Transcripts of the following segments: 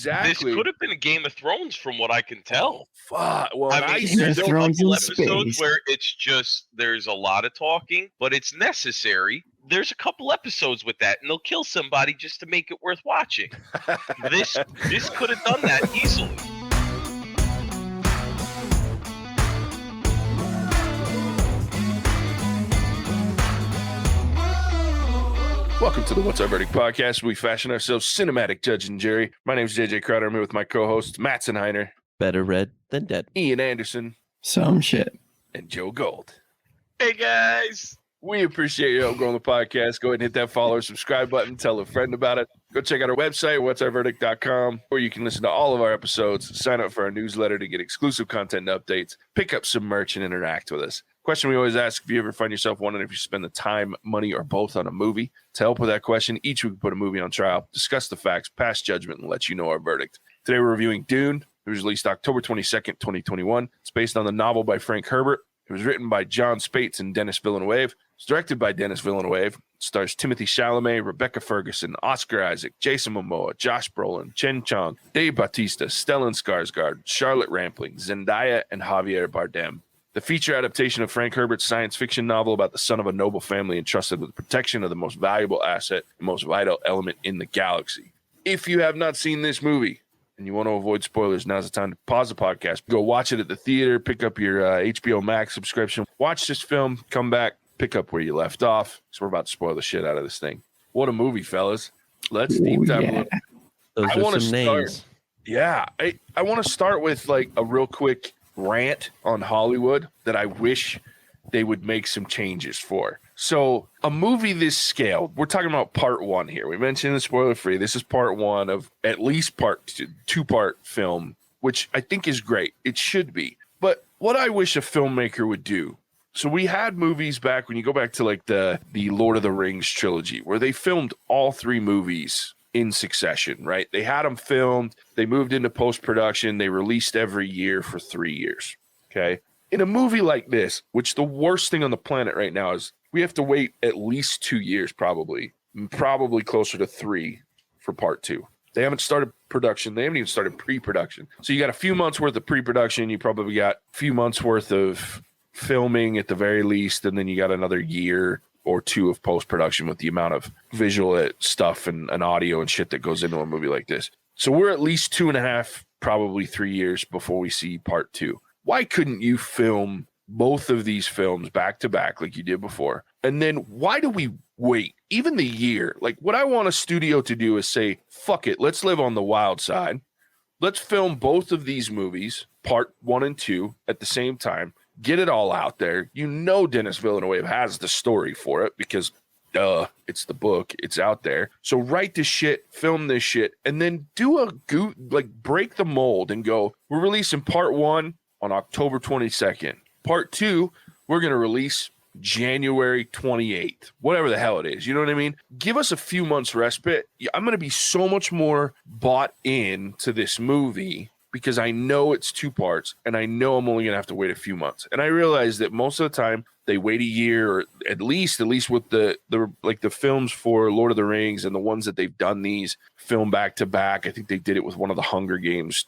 Exactly. This could have been a Game of Thrones, from what I can tell. Fuck. Well, I mean, Game there's of a Thrones couple in episodes space. where it's just there's a lot of talking, but it's necessary. There's a couple episodes with that, and they'll kill somebody just to make it worth watching. This could have done that easily. Welcome to the What's Our Verdict podcast. We fashion ourselves cinematic judge and jury. My name is JJ Crowder. I'm here with my co-hosts Mattson Heiner, Better red than dead. Ian Anderson, Some shit. and Joe Gold. Hey guys, We appreciate your help growing the podcast. Go ahead and hit that follow or subscribe button. Tell a friend about it. Go check out our website, whatsourverdict.com, where you can listen to all of our episodes, sign up for our newsletter to get exclusive content and updates, pick up some merch, and interact with us. Question we always ask: if you ever find yourself wondering if you spend the time, money, or both on a movie. To help with that question, each week we put a movie on trial, discuss the facts, pass judgment, and let you know our verdict. Today we're reviewing Dune. It was released October 22nd, 2021. It's based on the novel by Frank Herbert. It was written by John Spates and Denis Villeneuve. It's directed by Denis Villeneuve. It stars Timothy Chalamet, Rebecca Ferguson, Oscar Isaac, Jason Momoa, Josh Brolin, Chen Chong, Dave Bautista, Stellan Skarsgård, Charlotte Rampling, Zendaya, and Javier Bardem. The feature adaptation of Frank Herbert's science fiction novel about the son of a noble family entrusted with the protection of the most valuable asset and most vital element in the galaxy. If you have not seen this movie and you want to avoid spoilers, now's the time to pause the podcast, go watch it at the theater, pick up your HBO Max subscription, watch this film, come back, pick up where you left off, because we're about to spoil the shit out of this thing. What a movie, fellas. Let's deep dive a little. Those I are wanna some start- names. Yeah, I want to start with like a real quick rant on Hollywood that I wish they would make some changes for. So a movie this scale, we're talking about part one here. We mentioned the spoiler free. This is part one of at least two-part film, which I think is great. It should be. But what I wish a filmmaker would do. So we had movies back when you go back to like the Lord of the Rings trilogy, where they filmed all three movies in succession, right? They had them filmed, they moved into post-production, they released every year for 3 years, okay? In a movie like this, which the worst thing on the planet right now is we have to wait at least 2 years probably closer to 3 for part two. They haven't started production. They haven't even started pre-production. So you got a few months worth of pre-production. You probably got a few months worth of filming at the very least, and then you got another year or two of post-production with the amount of visual stuff and audio and shit that goes into a movie like this. So we're at least 2.5, probably 3 years before we see part two. Why couldn't you film both of these films back to back like you did before? And then why do we wait even the year? Like, what I want a studio to do is say, fuck it, let's live on the wild side. Let's film both of these movies, part 1 and 2, at the same time. Get it all out there. You know Denis Villeneuve has the story for it because, it's the book. It's out there. So write this shit, film this shit, and then do break the mold and go, we're releasing part 1 on October 22nd. Part 2, we're going to release January 28th, whatever the hell it is. You know what I mean? Give us a few months respite. I'm going to be so much more bought in to this movie because I know it's 2 parts and I know I'm only going to have to wait a few months. And I realize that most of the time they wait a year, or at least with the films for Lord of the Rings and the ones that they've done these film back to back. I think they did it with one of the Hunger Games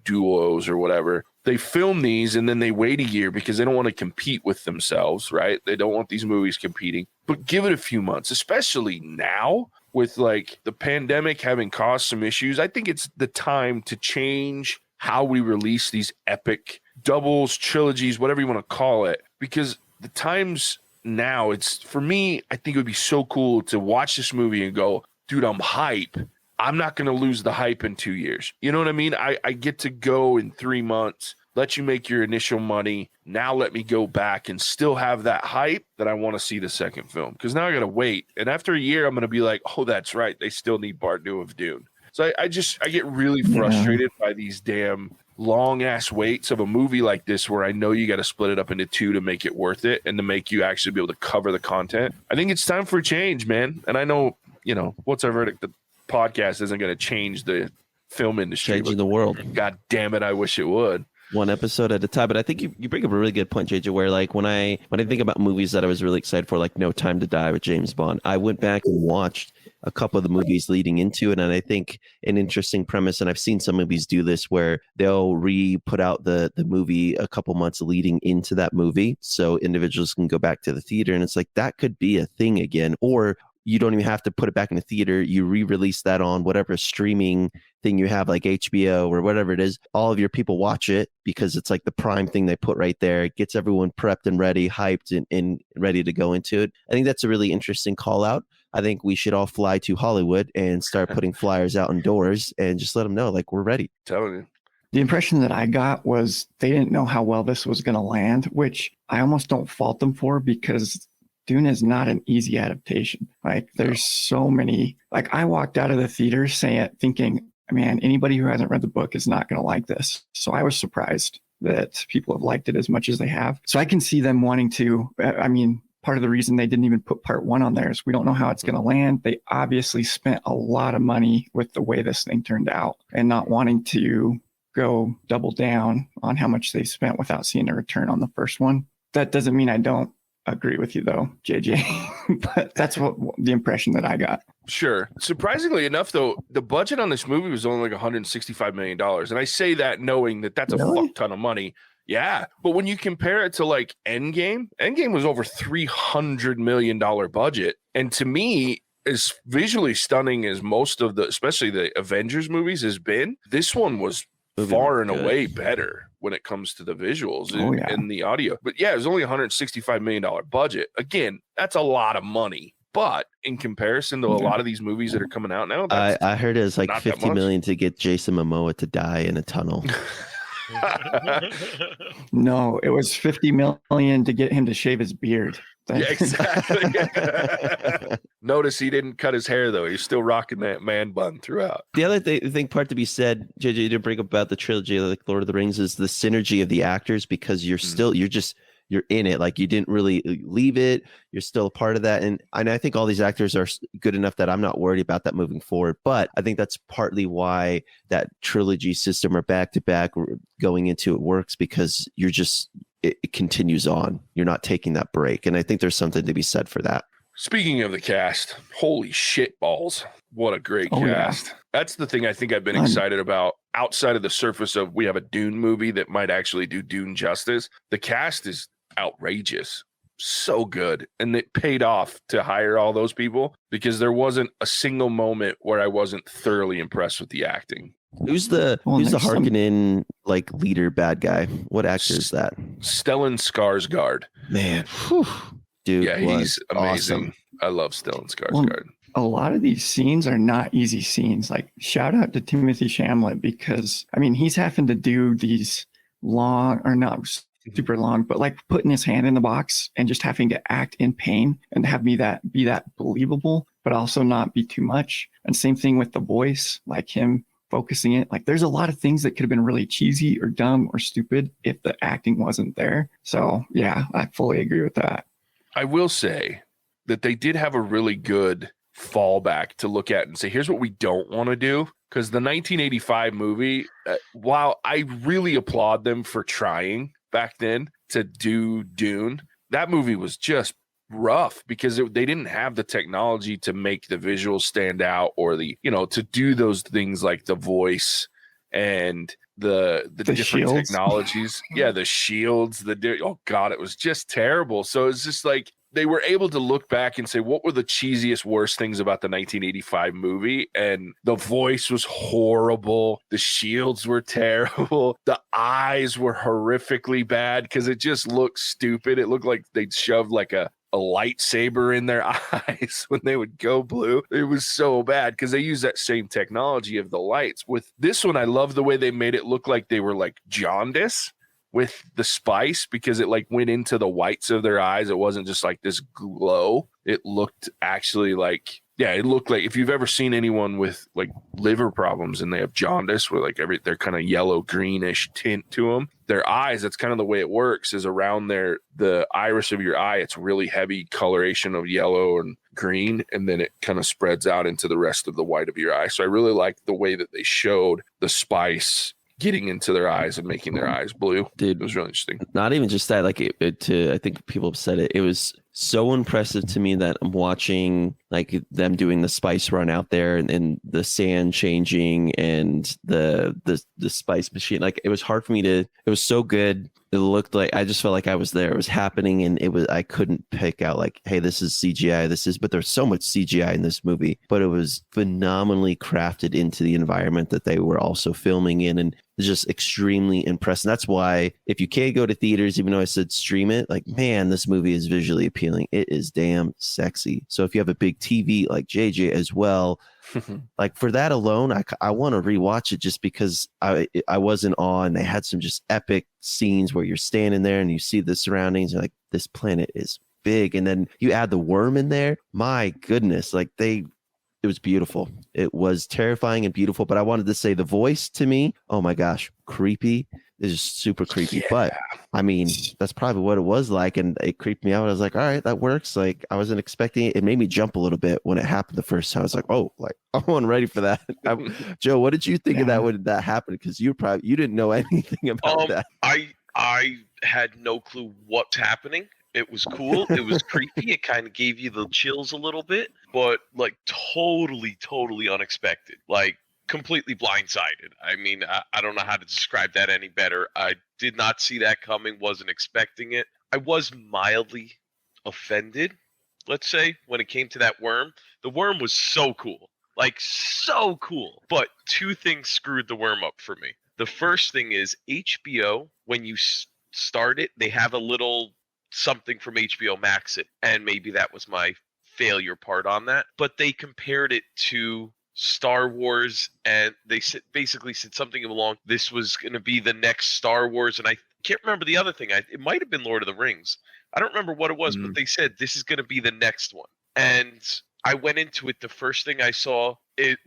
duos or whatever. They film these and then they wait a year because they don't want to compete with themselves, right? They don't want these movies competing, but give it a few months, especially now with like the pandemic having caused some issues. I think it's the time to change how we release these epic doubles, trilogies, whatever you want to call it, because the times now, it's for me, I think it would be so cool to watch this movie and go, dude, I'm hype. I'm not going to lose the hype in 2 years. You know what I mean? I get to go in 3 months, let you make your initial money. Now let me go back and still have that hype that I want to see the second film. Because now I got to wait. And after a year, I'm going to be like, oh, that's right. They still need part 2 of Dune. So I get really frustrated by these damn long ass waits of a movie like this, where I know you got to split it up into 2 to make it worth it and to make you actually be able to cover the content. I think it's time for a change, man. And I know, What's Our Verdict? The podcast isn't going to change the film industry. Changing the world. God damn it, I wish it would. One episode at a time. But I think you bring up a really good point, JJ, where like when I think about movies that I was really excited for, like No Time to Die with James Bond, I went back and watched a couple of the movies leading into it. And I think an interesting premise, and I've seen some movies do this, where they'll put out the movie a couple months leading into that movie, so individuals can go back to the theater. And it's like, that could be a thing again. Or you don't even have to put it back in the theater. You re-release that on whatever streaming thing you have, like HBO or whatever it is. All of your people watch it because it's like the prime thing they put right there. It gets everyone prepped and ready, hyped and ready to go into it. I think that's a really interesting call out. I think we should all fly to Hollywood and start putting flyers out indoors and just let them know, like, we're ready. Telling you. The impression that I got was they didn't know how well this was going to land, which I almost don't fault them for, because Dune is not an easy adaptation. Like, there's so many, like, I walked out of the theater thinking, man, anybody who hasn't read the book is not going to like this. So I was surprised that people have liked it as much as they have. So I can see them wanting to, I mean, part of the reason they didn't even put part 1 on there is we don't know how it's going to land. They obviously spent a lot of money with the way this thing turned out, and not wanting to go double down on how much they spent without seeing a return on the first one. That doesn't mean I don't agree with you though, JJ, but that's what the impression that I got. Sure. Surprisingly enough, though, the budget on this movie was only like $165 million. And I say that knowing that that's a fuck ton of money. Yeah. But when you compare it to like Endgame was over $300 million budget. And to me, as visually stunning as most of the, especially the Avengers movies has been, this one was far and away better when it comes to the visuals and the audio. But yeah, it was only $165 million budget. Again, that's a lot of money. But in comparison to a lot of these movies that are coming out now, I heard it was like $50 million to get Jason Momoa to die in a tunnel. No, it was $50 million to get him to shave his beard. Yeah, exactly. Notice he didn't cut his hair, though. He's still rocking that man bun throughout. The other thing part to be said, JJ, you didn't bring up about the trilogy, like Lord of the Rings, is the synergy of the actors, because you're still, you're in it. Like, you didn't really leave it. You're still a part of that. And I think all these actors are good enough that I'm not worried about that moving forward. But I think that's partly why that trilogy system or back-to-back going into it works, because you're just, it continues on. You're not taking that break. And I think there's something to be said for that. Speaking of the cast, holy shit balls. What a great cast. Yeah. That's the thing I think I've been excited about outside of the surface of we have a Dune movie that might actually do Dune justice. The cast is outrageous. So good. And it paid off to hire all those people, because there wasn't a single moment where I wasn't thoroughly impressed with the acting. Who's the Harkonnen like leader bad guy? What actor is that? Stellan Skarsgård. Man, dude, yeah, he's amazing. Awesome. I love Stellan Skarsgård. A lot of these scenes are not easy scenes. Like, shout out to Timothy Chalamet, because I mean, he's having to do these long, or not super long, but like putting his hand in the box and just having to act in pain and have be that believable, but also not be too much. And same thing with the voice, like him focusing it. Like, there's a lot of things that could have been really cheesy or dumb or stupid if the acting wasn't there. So yeah, I fully agree with that. I will say that they did have a really good fallback to look at and say, here's what we don't want to do. Because the 1985 movie, while I really applaud them for trying back then to do Dune, that movie was just rough, because they didn't have the technology to make the visuals stand out, or to do those things like the voice and the different shields. Technologies. Yeah, the shields, oh God, it was just terrible. So it's just like, they were able to look back and say, what were the cheesiest, worst things about the 1985 movie? And the voice was horrible. The shields were terrible. The eyes were horrifically bad, because it just looked stupid. It looked like they'd shoved like a lightsaber in their eyes when they would go blue. It was so bad, because they use that same technology of the lights. With this one, I love the way they made it look like they were like jaundice with the spice, because it like went into the whites of their eyes. It wasn't just like this glow. It looked actually like, it looked like, if you've ever seen anyone with like liver problems and they have jaundice, where like they're kind of yellow greenish tint to them, their eyes, that's kind of the way it works, is around the iris of your eye. It's really heavy coloration of yellow and green, and then it kind of spreads out into the rest of the white of your eye. So I really like the way that they showed the spice getting into their eyes and making their eyes blue. Dude, it was really interesting. Not even just that, like I think people have said it. It was so impressive to me that I'm watching like them doing the spice run out there and the sand changing and the spice machine. Like it was hard for me to, it was so good. It looked like, I just felt like I was there. It was happening, and I couldn't pick out like, hey, this is CGI, but there's so much CGI in this movie, but it was phenomenally crafted into the environment that they were also filming in, and just extremely impressed. And that's why if you can't go to theaters, even though I said stream it, like, man, this movie is visually appealing. It is damn sexy. So if you have a big TV like JJ as well, like for that alone, I want to rewatch it just because I was in awe, and they had some just epic scenes where you're standing there and you see the surroundings, and like, this planet is big. And then you add the worm in there. My goodness, like it was beautiful. It was terrifying and beautiful, but I wanted to say the voice to me, oh my gosh, creepy. It's just super creepy. Yeah. But I mean, that's probably what it was like, and it creeped me out. I was like, all right, that works. Like I wasn't expecting it. It made me jump a little bit when it happened the first time. I was like, oh, like I wasn't ready for that. Joe, what did you think of that when that happened? Because you didn't know anything about that. I had no clue what's happening. It was cool. It was creepy. It kind of gave you the chills a little bit, but like totally unexpected. Like completely blindsided. I mean, I don't know how to describe that any better. I did not see that coming. Wasn't expecting it. I was mildly offended, let's say, when it came to that worm. The worm was so cool. Like so cool. But two things screwed the worm up for me. The first thing is HBO, when you start it, they have a little something from HBO Max, and maybe that was my failure part on that, but they compared it to Star Wars, and they basically said something along, this was going to be the next Star Wars, and I can't remember the other thing. It might have been Lord of the Rings. I don't remember what it was, but they said this is going to be the next one. And I went into it, the first thing I saw,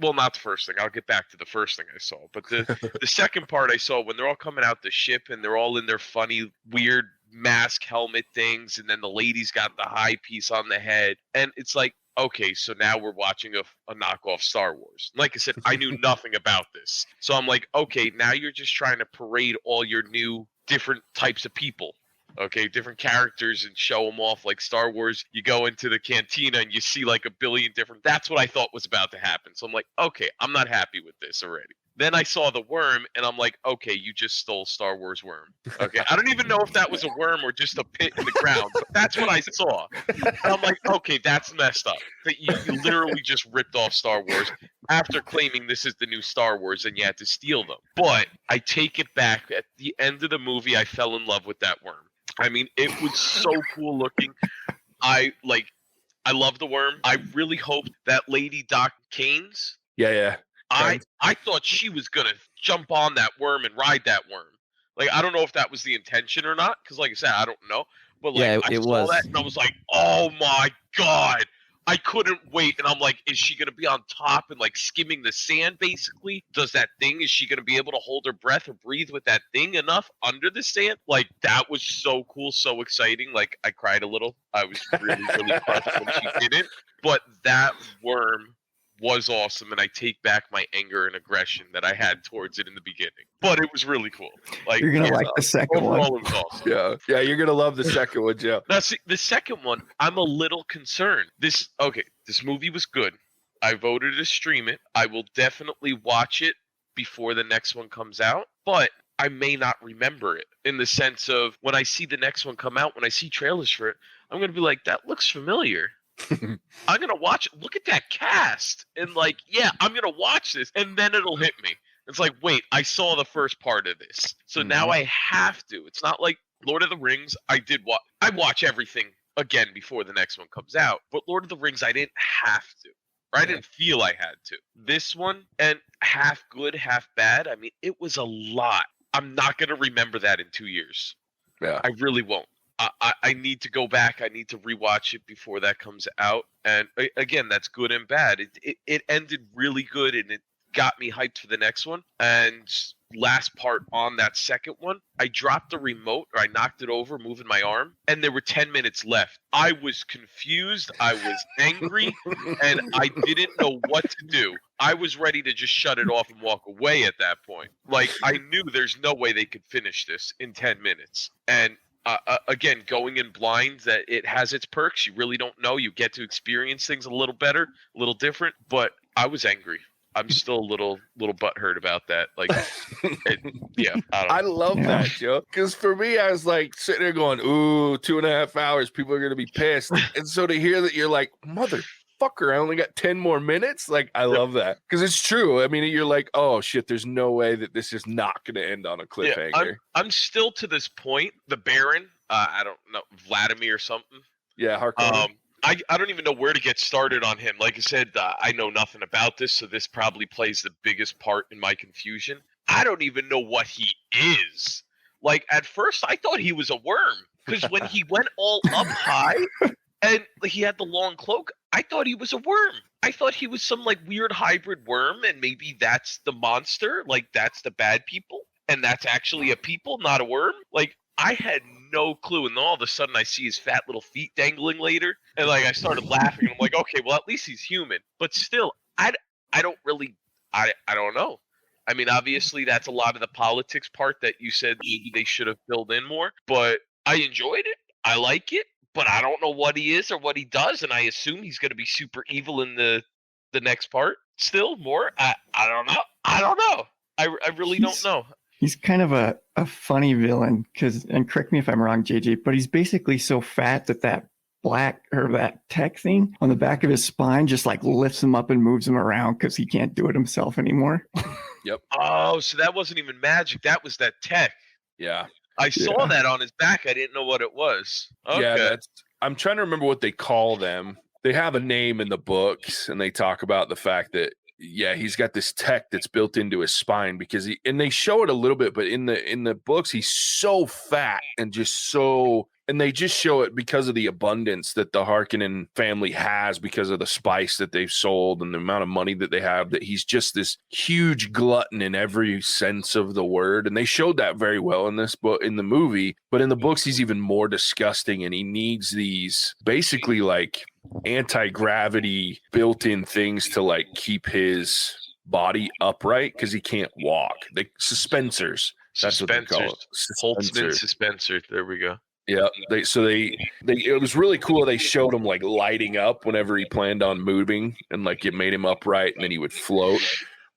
not the first thing, I'll get back to the first thing I saw, but the second part I saw, when they're all coming out the ship and they're all in their funny, weird mask helmet things, and then the lady's got the high piece on the head, and it's like, okay, so now we're watching a knockoff Star Wars. Like I said, I knew nothing about this, so I'm like, okay, now you're just trying to parade all your new different types of people, okay, different characters, and show them off. Like Star Wars, you go into the cantina and you see like a billion different, that's what I thought was about to happen. So I'm like, okay, I'm not happy with this already. Then I saw the worm, and I'm like, okay, you just stole Star Wars worm. Okay, I don't even know if that was a worm or just a pit in the ground, but that's what I saw. And I'm like, okay, that's messed up. That you literally just ripped off Star Wars after claiming this is the new Star Wars, and you had to steal them. But I take it back. At the end of the movie, I fell in love with that worm. I mean, it was so cool looking. I love the worm. I really hoped that lady Doc Caines. Yeah. I thought she was gonna jump on that worm and ride that worm. Like, I don't know if that was the intention or not, because like I said, I don't know. But like, Yeah, I it saw was. that and I was like, oh my god. I couldn't wait, and I'm like, is she gonna be on top and like skimming the sand basically? Does that thing, is she gonna be able to hold her breath or breathe with that thing enough under the sand? Like, that was so cool, so exciting. Like, I cried a little. I was really crushed when she didn't. But that worm was awesome, and I take back my anger and aggression that I had towards it in the beginning. But it was really cool. Like, You're gonna like the second overall, one. it was awesome. Yeah, you're gonna love the second one, Joe. Now, see, the second one, I'm a little concerned. This movie was good. I voted to stream it. I will definitely watch it before the next one comes out, but I may not remember it, in the sense of when I see the next one come out, when I see trailers for it, I'm gonna be like, that looks familiar. I'm gonna watch it. Look at that cast, and like, yeah, I'm gonna watch this, and then it'll hit me. It's like, wait, I saw the first part of this, so now I have to. It's not like Lord of the Rings. I watch everything again before the next one comes out, but Lord of the Rings, I didn't have to, or I didn't feel I had to. This one, and half good, half bad. I mean, it was a lot. I'm not gonna remember that in 2 years. Yeah, I really won't. I need to go back. I need to rewatch it before that comes out. And again, that's good and bad. It ended really good, and it got me hyped for the next one. And last part on that second one, I dropped the remote, or I knocked it over, moving my arm, and there were 10 minutes left. I was confused. I was angry, and I didn't know what to do. I was ready to just shut it off and walk away at that point. Like, I knew there's no way they could finish this in 10 minutes. And again, going in blind, that it has its perks. You really don't know. You get to experience things a little better, a little different. But I was angry. I'm still a little butthurt about that. Like, yeah, I love that, Joe. Because for me, I was like sitting there going, "Ooh, 2.5 hours. People are gonna be pissed." And so to hear that you're like, "Motherfucker, I only got 10 more minutes." Like, I love that because it's true. I mean, you're like, "Oh shit, there's no way that this is not gonna end on a cliffhanger." Yeah, I'm still to this point. The Baron, I don't know, Vladimir or something. Yeah, Harkonnen. I don't even know where to get started on him. Like I said, I know nothing about this, so this probably plays the biggest part in my confusion. I don't even know what he is. Like, at first, I thought he was a worm, because when he went all up high and he had the long cloak, I thought he was a worm. I thought he was some, like, weird hybrid worm, and maybe that's the monster, like, that's the bad people, and that's actually a people, not a worm. Like, I had no clue, and then all of a sudden I see his fat little feet dangling later, and like I started laughing. And I'm like, okay, well at least he's human, but still, I don't really, I don't know. I mean, obviously that's a lot of the politics part that you said maybe they should have filled in more, but I enjoyed it. I like it, but I don't know what he is or what he does, and I assume he's going to be super evil in the next part. Still more, I don't know. I don't know. I really don't know. He's kind of a funny villain and correct me if I'm wrong, JJ, but he's basically so fat that black or that tech thing on the back of his spine just like lifts him up and moves him around because he can't do it himself anymore. Yep. Oh, so that wasn't even magic. That was that tech. Yeah. I saw that on his back. I didn't know what it was. Okay. Yeah, I'm trying to remember what they call them. They have a name in the books, and they talk about the fact that he's got this tech that's built into his spine because and they show it a little bit, but in the books he's so fat and and they just show it because of the abundance that the Harkonnen family has because of the spice that they've sold and the amount of money that they have, that he's just this huge glutton in every sense of the word. And they showed that very well in this book, in the movie, but in the books he's even more disgusting, and he needs these basically like anti-gravity built-in things to like keep his body upright because he can't walk. Suspensors. That's what they call it. Holtzman suspensor. There we go. Yeah, it was really cool. They showed him like lighting up whenever he planned on moving, and like it made him upright, and then he would float.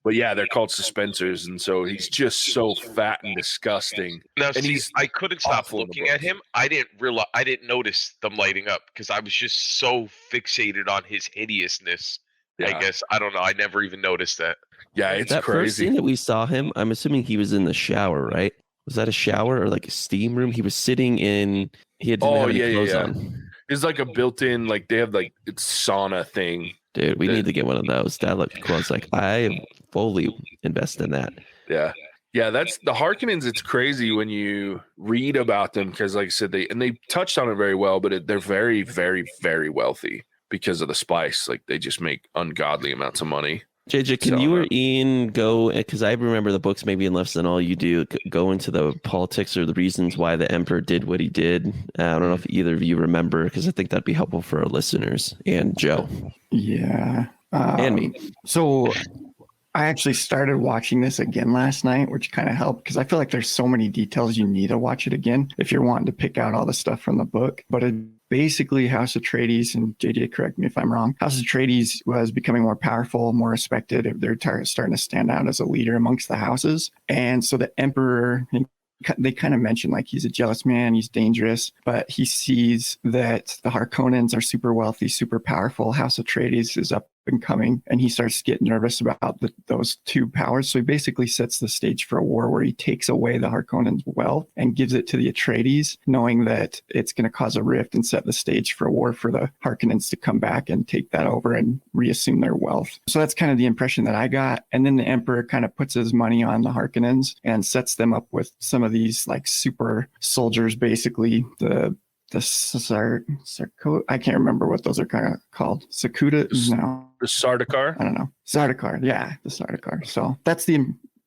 But yeah, they're called suspensors, and so he's just so fat and disgusting. Now, see, I couldn't stop looking at him. I didn't notice them lighting up because I was just so fixated on his hideousness. Yeah. I guess I don't know. I never even noticed that. Yeah, it's that crazy. First scene that we saw him, I'm assuming he was in the shower, right? Was that a shower or like a steam room? He was sitting in. He didn't have any clothes on. It's like a built-in, like they have like it's sauna thing. Dude, we need to get one of those. That looked cool. It's like I fully invest in that. Yeah. Yeah, that's the Harkonnens. It's crazy when you read about them because, like I said, they touched on it very well, but they're very, very, very wealthy because of the spice. Like they just make ungodly amounts of money. JJ, can you or Ian go, because I remember the books maybe in less than all you do, go into the politics or the reasons why the Emperor did what he did? I don't know if either of you remember, because I think that'd be helpful for our listeners and Joe. Yeah. And me. So I actually started watching this again last night, which kind of helped because I feel like there's so many details you need to watch it again if you're wanting to pick out all the stuff from the book. But basically, House Atreides, and JJ, correct me if I'm wrong, House Atreides was becoming more powerful, more respected. They're starting to stand out as a leader amongst the houses. And so the Emperor, they kind of mention like he's a jealous man, he's dangerous, but he sees that the Harkonnens are super wealthy, super powerful. House Atreides is up and coming, and he starts to get nervous about those two powers. So he basically sets the stage for a war where he takes away the Harkonnens' wealth and gives it to the Atreides, knowing that it's going to cause a rift and set the stage for a war for the Harkonnens to come back and take that over and reassume their wealth. So that's kind of the impression that I got. And then the Emperor kind of puts his money on the Harkonnens and sets them up with some of these like super soldiers, basically the I can't remember what those are kind of called. Sakuda? No. The Sardaukar? I don't know. Sardaukar. Yeah, the Sardaukar. So that's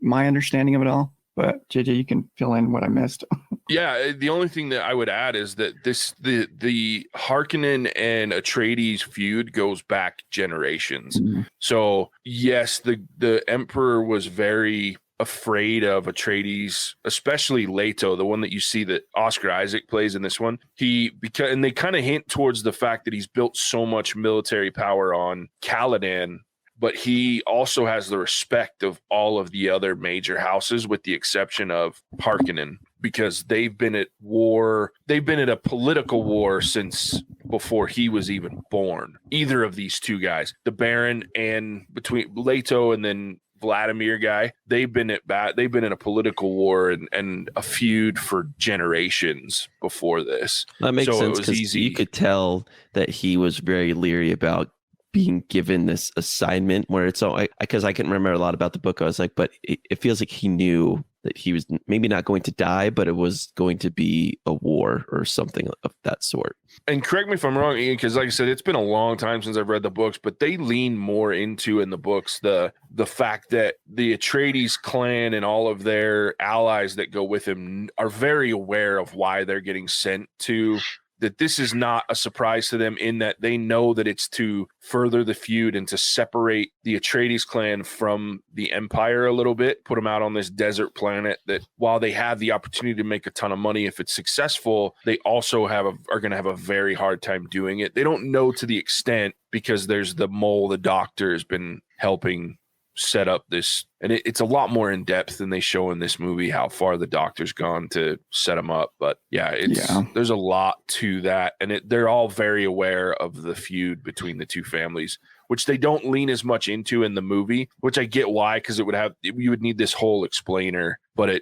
my understanding of it all. But JJ, you can fill in what I missed. Yeah, the only thing that I would add is that the Harkonnen and Atreides feud goes back generations. Mm-hmm. So yes, the Emperor was very afraid of Atreides, especially Leto, the one that you see that Oscar Isaac plays in this one. And they kind of hint towards the fact that he's built so much military power on Caladan, but he also has the respect of all of the other major houses, with the exception of Harkonnen, because they've been at war. They've been at a political war since before he was even born. Either of these two guys, the Baron and between Leto and then Vladimir guy, they've been in a political war and a feud for generations before this. That makes sense, because you could tell that he was very leery about being given this assignment, where it's all, because I can remember a lot about the book. I was like, but it feels like he knew that he was maybe not going to die, but it was going to be a war or something of that sort. And correct me if I'm wrong, Ian, because like I said, it's been a long time since I've read the books, but they lean more into in the books the fact that the Atreides clan and all of their allies that go with him are very aware of why they're getting sent to. That this is not a surprise to them, in that they know that it's to further the feud and to separate the Atreides clan from the Empire a little bit, put them out on this desert planet that, while they have the opportunity to make a ton of money if it's successful, they also are going to have a very hard time doing it. They don't know to the extent, because there's the mole, the doctor has been helping set up this, and it's a lot more in depth than they show in this movie, how far the doctor's gone to set them up. But there's a lot to that, and they're all very aware of the feud between the two families, which they don't lean as much into in the movie, which I get why, because you would need this whole explainer, but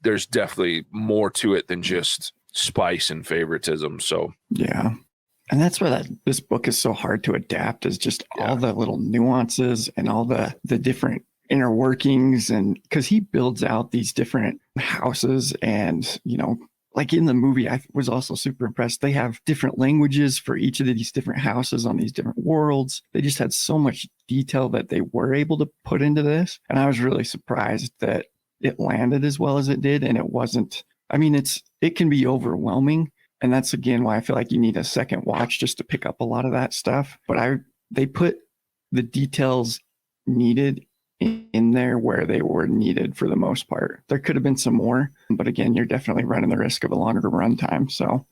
there's definitely more to it than just spice and favoritism. So yeah. And that's why this book is so hard to adapt, is just all the little nuances and all the different inner workings. And because he builds out these different houses, and, like in the movie, I was also super impressed. They have different languages for each of these different houses on these different worlds. They just had so much detail that they were able to put into this. And I was really surprised that it landed as well as it did. And it wasn't, it can be overwhelming. And that's, again, why I feel like you need a second watch just to pick up a lot of that stuff. But they put the details needed in there where they were needed for the most part. There could have been some more, but again, you're definitely running the risk of a longer runtime. So,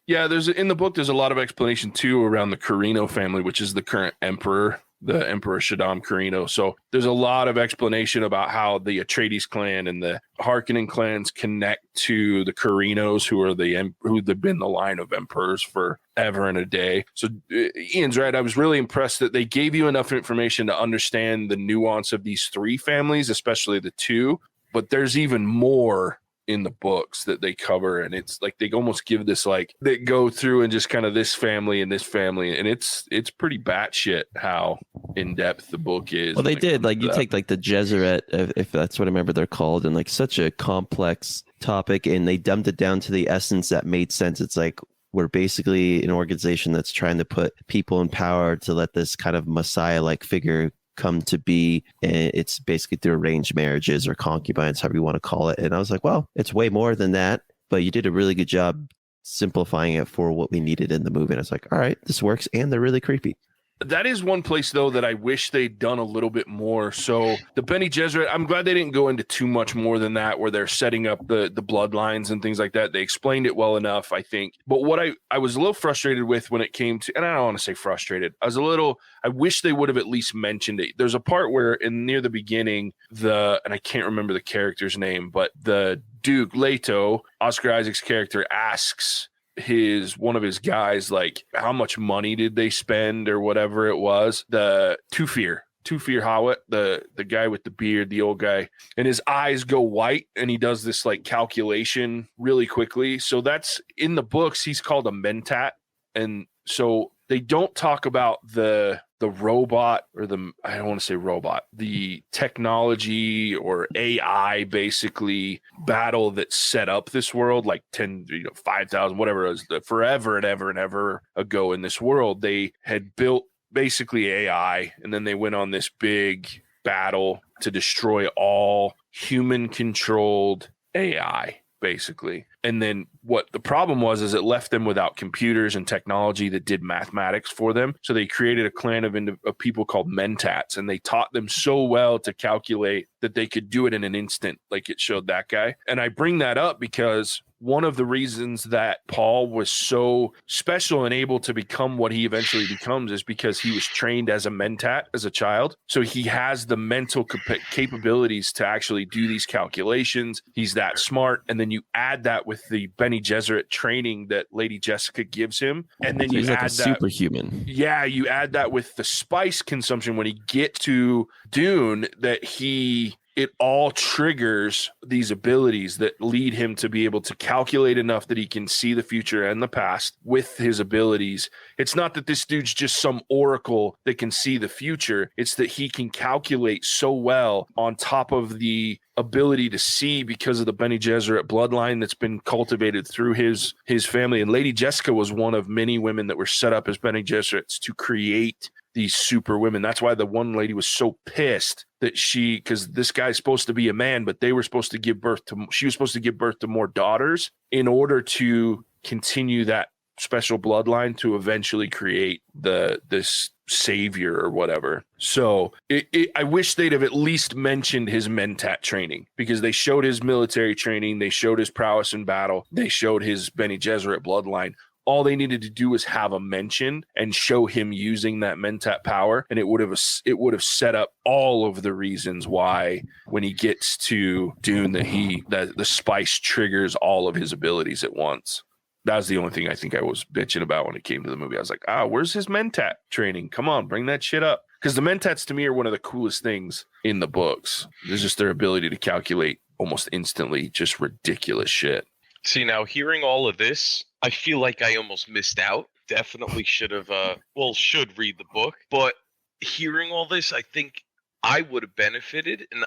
there's in the book, there's a lot of explanation too around the Carino family, which is the current emperor, the Emperor Shaddam Carino. So there's a lot of explanation about how the Atreides clan and the Harkonnen clans connect to the Carinos, who've been the line of emperors for ever and a day. So Ian's right. I was really impressed that they gave you enough information to understand the nuance of these three families, especially the two, but there's even more in the books that they cover, and it's like they almost give this, like, they go through and just kind of this family and this family, and it's pretty batshit how in depth the book is. Well, they did, like, you take like the Jesuit, if that's what I remember they're called, and like such a complex topic, and they dumbed it down to the essence that made sense. It's like, we're basically an organization that's trying to put people in power to let this kind of Messiah-like figure come to be, and it's basically through arranged marriages or concubines, however you want to call it. And I was like, well, it's way more than that, but you did a really good job simplifying it for what we needed in the movie. And I was like, all right, this works, and they're really creepy. That is one place, though, that I wish they'd done a little bit more. So the Bene Gesserit, I'm glad they didn't go into too much more than that, where they're setting up the bloodlines and things like that. They explained it well enough, I think. But what I was a little frustrated with when it came to, and I don't want to say frustrated, I wish they would have at least mentioned it. There's a part where near the beginning, and I can't remember the character's name, but the Duke, Leto, Oscar Isaac's character, asks one of his guys, like, how much money did they spend or whatever it was, the Tufir Hawat, the guy with the beard, the old guy, and his eyes go white, and he does this like calculation really quickly. So that's in the books, he's called a mentat. And so they don't talk about the robot, or I don't want to say robot, the technology or AI basically battle that set up this world, like 5,000, whatever it was, forever and ever and ever ago in this world. They had built basically AI, and then they went on this big battle to destroy all human controlled AI. basically. And then what the problem was is it left them without computers and technology that did mathematics for them. So they created a clan of people called mentats, and they taught them so well to calculate that they could do it in an instant, like it showed that guy. And I bring that up because one of the reasons that Paul was so special and able to become what he eventually becomes is because he was trained as a mentat as a child. So he has the mental capabilities to actually do these calculations. He's that smart. And then you add that with the Bene Gesserit training that Lady Jessica gives him. And then He's you like add a superhuman. Yeah, you add that with the spice consumption when he gets to Dune, that it all triggers these abilities that lead him to be able to calculate enough that he can see the future and the past with his abilities. It's not that this dude's just some oracle that can see the future. It's that he can calculate so well on top of the ability to see because of the Bene Gesserit bloodline that's been cultivated through his family. And Lady Jessica was one of many women that were set up as Bene Gesserits to create these super women. That's why the one lady was so pissed that because this guy's supposed to be a man, but she was supposed to give birth to more daughters in order to continue that special bloodline to eventually create this savior or whatever. So I wish they'd have at least mentioned his mentat training, because they showed his military training, they showed his prowess in battle, they showed his Bene Gesserit bloodline. All they needed to do was have a mention and show him using that mentat power, and it would have set up all of the reasons why when he gets to Dune that the spice triggers all of his abilities at once. That was the only thing I think I was bitching about when it came to the movie. I was like, where's his mentat training? Come on, bring that shit up. Because the mentats to me are one of the coolest things in the books. There's just their ability to calculate almost instantly just ridiculous shit. See, now hearing all of this, I feel like I almost missed out. Definitely should read the book. But hearing all this, I think I would have benefited, and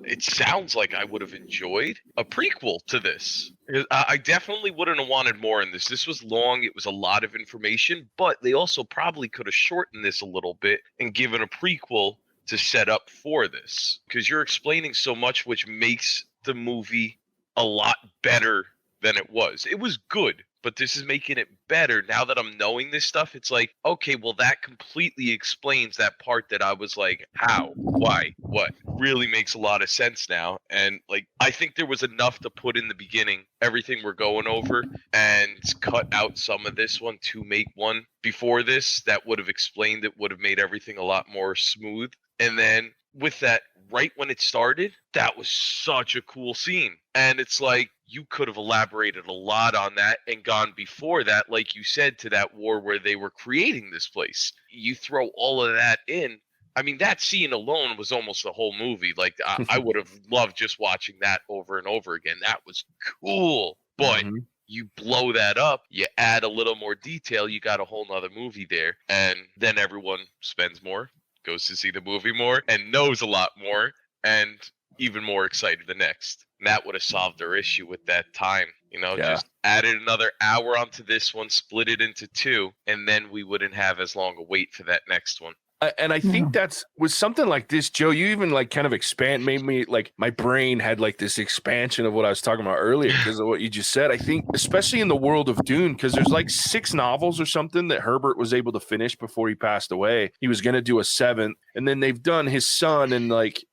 it sounds like I would have enjoyed a prequel to this. I definitely wouldn't have wanted more in this. This was long. It was a lot of information, but they also probably could have shortened this a little bit and given a prequel to set up for this. Because you're explaining so much, which makes the movie a lot better than it was. It was good, but this is making it better. Now that I'm knowing this stuff, it's like, okay, well, that completely explains that part that I was like, how, why, what? Really makes a lot of sense now. And like, I think there was enough to put in the beginning, everything we're going over, and cut out some of this one to make one before this that would have explained it, would have made everything a lot more smooth. And then with that, right when it started, that was such a cool scene. And it's like, you could have elaborated a lot on that and gone before that, like you said, to that war where they were creating this place. You throw all of that in. I mean, that scene alone was almost the whole movie. Like, I would have loved just watching that over and over again. That was cool. But you blow that up, you add a little more detail, you got a whole nother movie there. And then everyone spends more, goes to see the movie more, and knows a lot more, and even more excited the next. And that would have solved their issue with that time. Just added another hour onto this one, split it into two, and then we wouldn't have as long a wait for that next one. And I think that's with something like this, Joe, you even like kind of made me like my brain had like this expansion of what I was talking about earlier because of what you just said. I think especially in the world of Dune, because there's like 6 novels or something that Herbert was able to finish before he passed away. He was going to do a 7th, and then they've done his son and like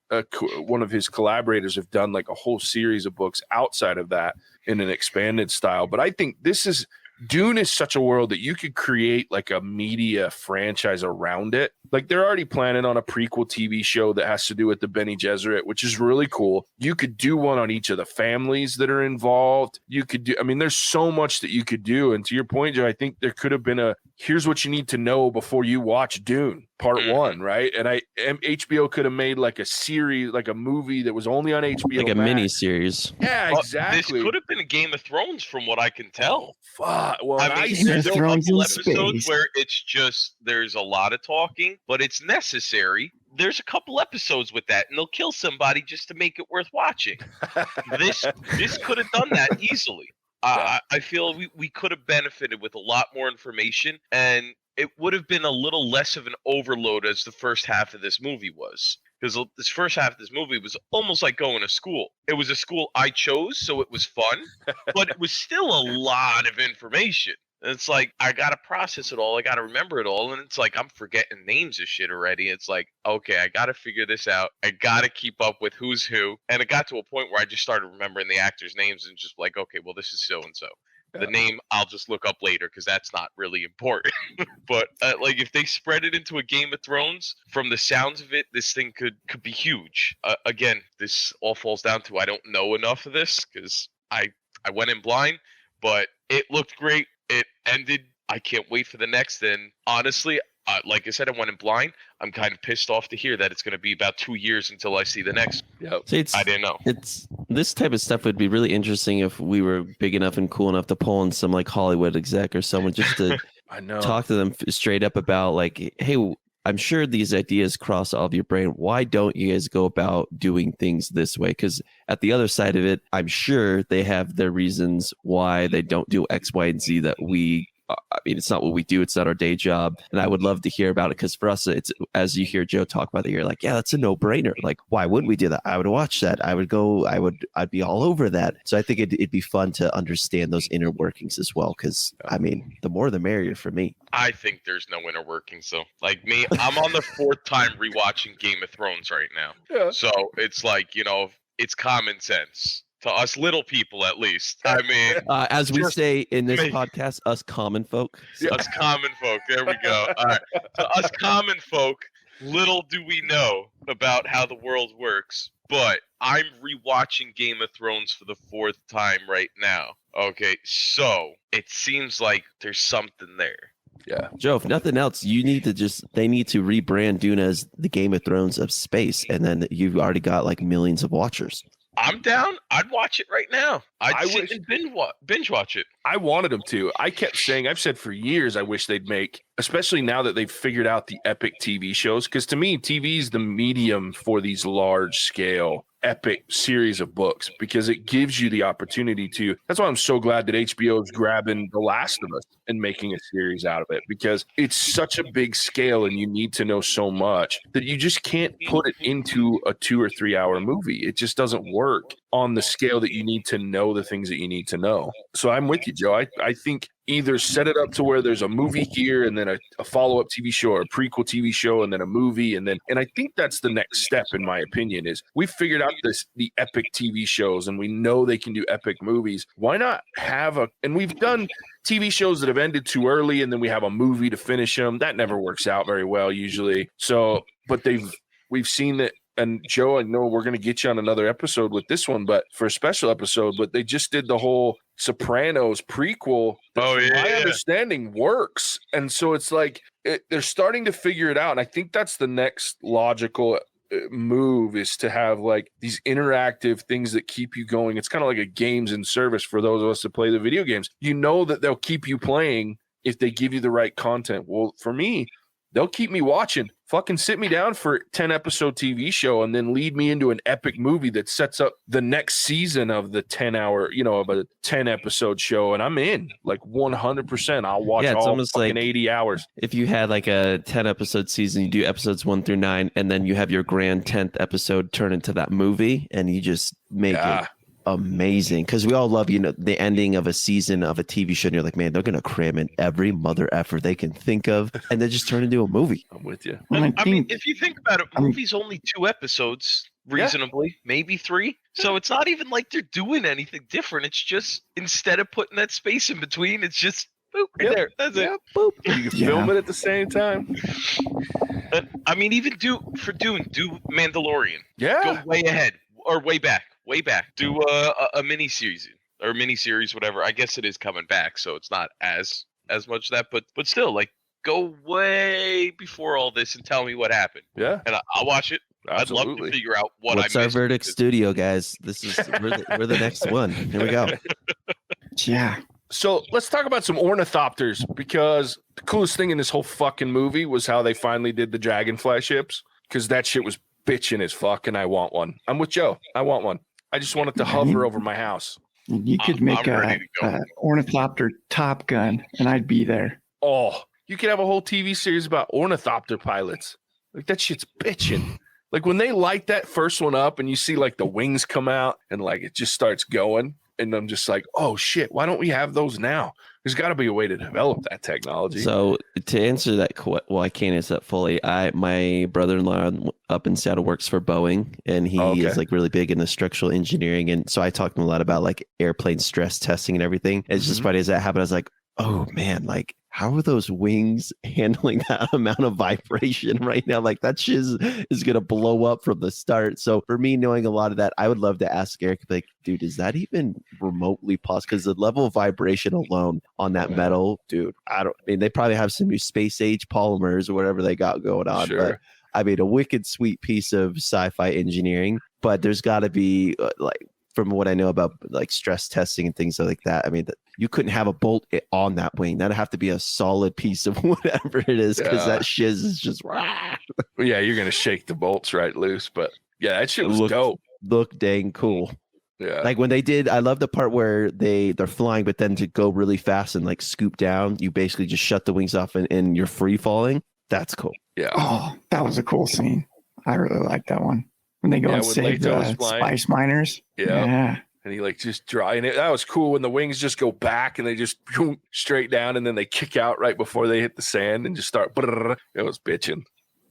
one of his collaborators have done like a whole series of books outside of that in an expanded style. But I think Dune is such a world that you could create like a media franchise around it. Like they're already planning on a prequel TV show that has to do with the Bene Gesserit, which is really cool. You could do one on each of the families that are involved. There's so much that you could do. And to your point, Joe, I think there could have been here's what you need to know before you watch Dune part 1, right? And HBO could have made like a series, like a movie that was only on HBO, like a Max. mini series. Yeah, exactly. This could have been a Game of Thrones, from what I can tell. Oh, fuck. Well, there's a couple episodes where it's just there's a lot of talking, but it's necessary. There's a couple episodes with that, and they'll kill somebody just to make it worth watching. This could have done that easily. I feel we could have benefited with a lot more information, and it would have been a little less of an overload as the first half of this movie was. because this first half of this movie was almost like going to school. It was a school I chose, so it was fun, but it was still a lot of information. And it's like, I got to process it all. I got to remember it all. And it's like, I'm forgetting names of shit already. It's like, okay, I got to figure this out. I got to keep up with who's who. And it got to a point where I just started remembering the actors' names and just like, okay, well, this is so-and-so. The name I'll just look up later because that's not really important. But like if they spread it into a Game of Thrones, from the sounds of it, this thing could be huge. Again, this all falls down to I don't know enough of this because I went in blind, but it looked great. It ended. I can't wait for the next. And honestly, like I said, I went in blind. I'm kind of pissed off to hear that it's going to be about 2 years until I see the next. Yep. So I didn't know. It's this type of stuff would be really interesting if we were big enough and cool enough to pull in some like Hollywood exec or someone just to I know. talk to them straight up about like, hey, I'm sure these ideas cross all of your brain. Why don't you guys go about doing things this way? Because at the other side of it, I'm sure they have their reasons why they don't do X, Y, and Z that we. I mean, it's not what we do. It's not our day job. And I would love to hear about it because for us, it's as you hear Joe talk about it, you're like, yeah, that's a no brainer. Like, why wouldn't we do that? I would watch that. I'd be all over that. So I think it'd be fun to understand those inner workings as well. Because I mean, the more the merrier for me. I think there's no inner workings. So like me, I'm on the 4th time rewatching Game of Thrones right now. Yeah. So it's like, it's common sense. To us little people, at least. I mean, as we say in this podcast, us common folk. Us common folk. There we go. All right. To us common folk, little do we know about how the world works. But I'm rewatching Game of Thrones for the 4th time right now. Okay, so it seems like there's something there. Yeah. Joe, if nothing else, they need to rebrand Dune as the Game of Thrones of space, and then you've already got like millions of watchers. I'm down. I'd watch it right now. I'd sit and binge watch it. I wanted them to. I kept saying, I've said for years, I wish they'd make, especially now that they've figured out the epic TV shows. Because to me, TV is the medium for these large scale epic series of books because it gives you the opportunity to. That's why I'm so glad that HBO is grabbing The Last of Us and making a series out of it because it's such a big scale and you need to know so much that you just can't put it into a 2 or 3 hour movie. It just doesn't work on the scale that you need to know the things that you need to know. So I'm with you, Joe. I think either set it up to where there's a movie here and then a follow-up TV show or a prequel TV show and then a movie and I think that's the next step in my opinion is we've figured out the epic TV shows and we know they can do epic movies. Why not have and we've done TV shows that have ended too early and then we have a movie to finish them. That never works out very well usually. So, but we've seen that. And Joe, I know we're going to get you on another episode with this one, but for a special episode, but they just did the whole Sopranos prequel. My understanding works. And so it's like they're starting to figure it out. And I think that's the next logical move is to have like these interactive things that keep you going. It's kind of like a games in service for those of us that play the video games. You know that they'll keep you playing if they give you the right content. Well, for me, they'll keep me watching. Fucking sit me down for a 10-episode TV show and then lead me into an epic movie that sets up the next season of the 10-hour, of a 10-episode show. And I'm in like 100%. I'll watch all fucking like 80 hours. If you had like a 10-episode season, you do episodes 1 through 9, and then you have your grand 10th episode turn into that movie, and you just make it amazing because we all love the ending of a season of a TV show and you're like, man, they're gonna cram in every mother effort they can think of and then just turn into a movie. I'm with you. I mean, if you think about it, movie's only 2 episodes reasonably, maybe 3, so it's not even like they're doing anything different. It's just instead of putting that space in between, it's just boop right there. That's it. Boop. You can film it at the same time. I mean, even do Mandalorian. Yeah, go way ahead or way back. Do a mini series or mini series, whatever. I guess it is coming back, so it's not as much that, but still, like, go way before all this and tell me what happened. Yeah, and I'll watch it. Absolutely. I'd love to figure out what What's I our missed. verdict studio, guys? This is we're the next one. Here we go. Yeah. So let's talk about some ornithopters because the coolest thing in this whole fucking movie was how they finally did the dragonfly ships because that shit was bitching as fuck, and I want one. I'm with Joe. I want one. I just want it to hover over my house. You could make a ornithopter Top Gun, and I'd be there. Oh, you could have a whole TV series about ornithopter pilots. Like that shit's bitching. Like when they light that first one up and you see like the wings come out and like it just starts going. And I'm just like, oh shit, why don't we have those now? There's got to be a way to develop that technology. So to answer that, well, I can't answer that fully. My brother-in-law up in Seattle works for Boeing, and he is like really big into structural engineering. And so I talked to him a lot about like airplane stress testing and everything. It's just funny as that happened. I was like, oh man, like how are those wings handling that amount of vibration right now? Like that shit is going to blow up from the start. So for me, knowing a lot of that, I would love to ask Eric, like, dude, is that even remotely possible? Because the level of vibration alone on that metal, dude, I mean, they probably have some new space age polymers or whatever they got going on. Sure. But I mean, a wicked sweet piece of sci-fi engineering, but there's got to be like, from what I know about like stress testing and things like that, I mean, you couldn't have a bolt on that wing. That'd have to be a solid piece of whatever it is, because that shiz is just. Yeah, you're gonna shake the bolts right loose, but yeah, that shit was dope. Look dang cool. Yeah, like when they did. I love the part where they're flying, but then to go really fast and like scoop down, you basically just shut the wings off and you're free falling. That's cool. Yeah. Oh, that was a cool scene. I really like that one. When they go and save the spice miners. Yeah. And he like just dry. And that was cool when the wings just go back and they just straight down and then they kick out right before they hit the sand and just start. It was bitching.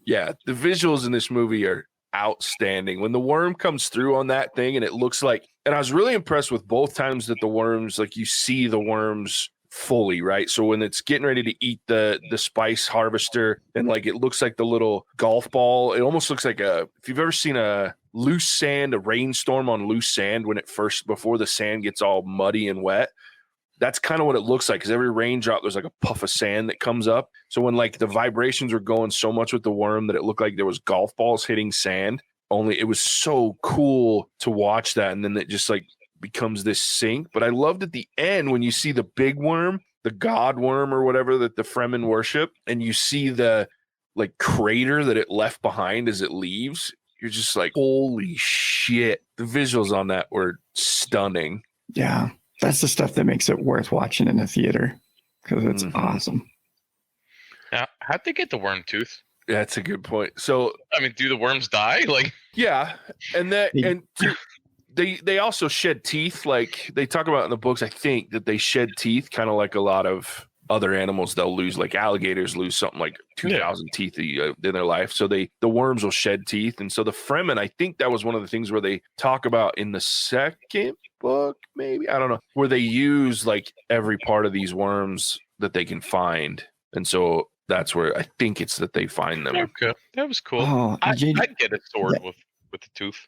Yeah. The visuals in this movie are outstanding. When the worm comes through on that thing and it looks like, and I was really impressed with both times that the worms, like you see the worms fully, right? So when it's getting ready to eat the spice harvester and like it looks like the little golf ball, it almost looks like if you've ever seen a rainstorm on loose sand when before the sand gets all muddy and wet, that's kind of what it looks like, because every raindrop there's like a puff of sand that comes up. So when like the vibrations were going so much with the worm that it looked like there was golf balls hitting sand, only it was so cool to watch that. And then it just like becomes this sink. But I loved at the end when you see the big worm, the god worm or whatever that the Fremen worship, and you see the like crater that it left behind as it leaves. You're just like, holy shit. The visuals on that were stunning. Yeah. That's the stuff that makes it worth watching in a theater, because it's awesome. Now, how'd they get the worm tooth? That's a good point. So, I mean, do the worms die? Like, yeah. And they also shed teeth. Like they talk about in the books, I think, that they shed teeth kind of like a lot of other animals. They'll lose, like alligators lose something like 2,000 teeth in their life. So the worms will shed teeth. And so the Fremen, I think that was one of the things where they talk about in the second book, maybe, I don't know, where they use like every part of these worms that they can find. And so that's where I think it's that they find them. Okay, that was cool. Oh, I'd get a sword with the tooth.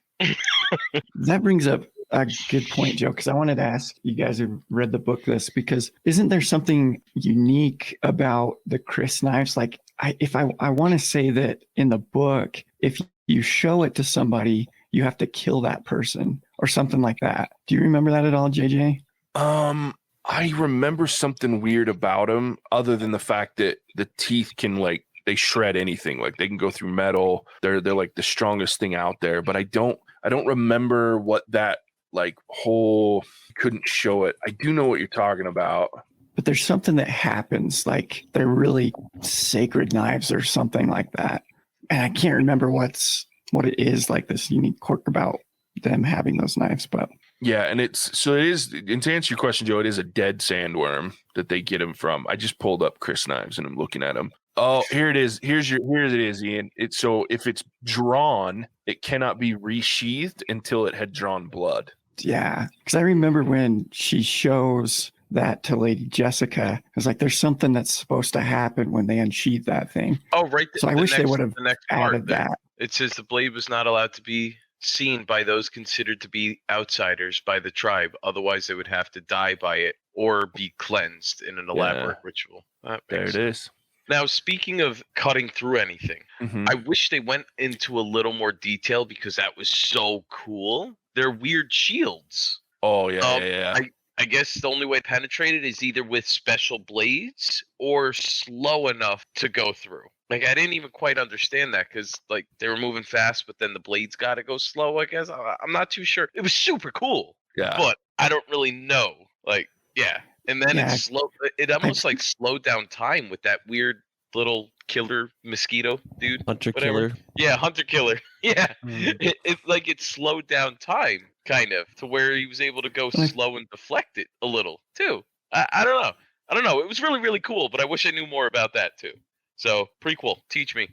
That brings up a good point, Joe, because I wanted to ask you guys who read the book this, because isn't there something unique about the Chris knives? Like I want to say that in the book, if you show it to somebody, you have to kill that person or something like that. Do you remember that at all, JJ? I remember something weird about them, other than the fact that the teeth can like, they shred anything. Like they can go through metal. They're like the strongest thing out there. But I don't remember what that like whole couldn't show it. I do know what you're talking about. But there's something that happens, like they're really sacred knives or something like that. And I can't remember what it is, like this unique quirk about them having those knives. But yeah, and it is, and to answer your question, Joe, it is a dead sandworm that they get them from. I just pulled up Chris knives and I'm looking at them. Oh, here it is. Here it is, Ian. So if it's drawn, it cannot be resheathed until it had drawn blood. Yeah, because I remember when she shows that to Lady Jessica, it's like there's something that's supposed to happen when they unsheath that thing. Oh, right. So I wish they would have added that. It says the blade was not allowed to be seen by those considered to be outsiders by the tribe. Otherwise, they would have to die by it or be cleansed in an elaborate ritual. There it is. Now, speaking of cutting through anything, I wish they went into a little more detail because that was so cool. They're weird shields. Oh, yeah. I guess the only way to penetrate it is either with special blades or slow enough to go through. Like, I didn't even quite understand that because, like, they were moving fast, but then the blades got to go slow, I guess. I'm not too sure. It was super cool. Yeah. But I don't really know. Like, yeah. And then it almost like slowed down time with that weird little killer mosquito dude. Hunter Whatever. killer. Yeah, hunter killer. Yeah, Mm. it slowed down time kind of to where he was able to go slow and deflect it a little too. I don't know. I don't know. It was really cool, but I wish I knew more about that too. So prequel, teach me.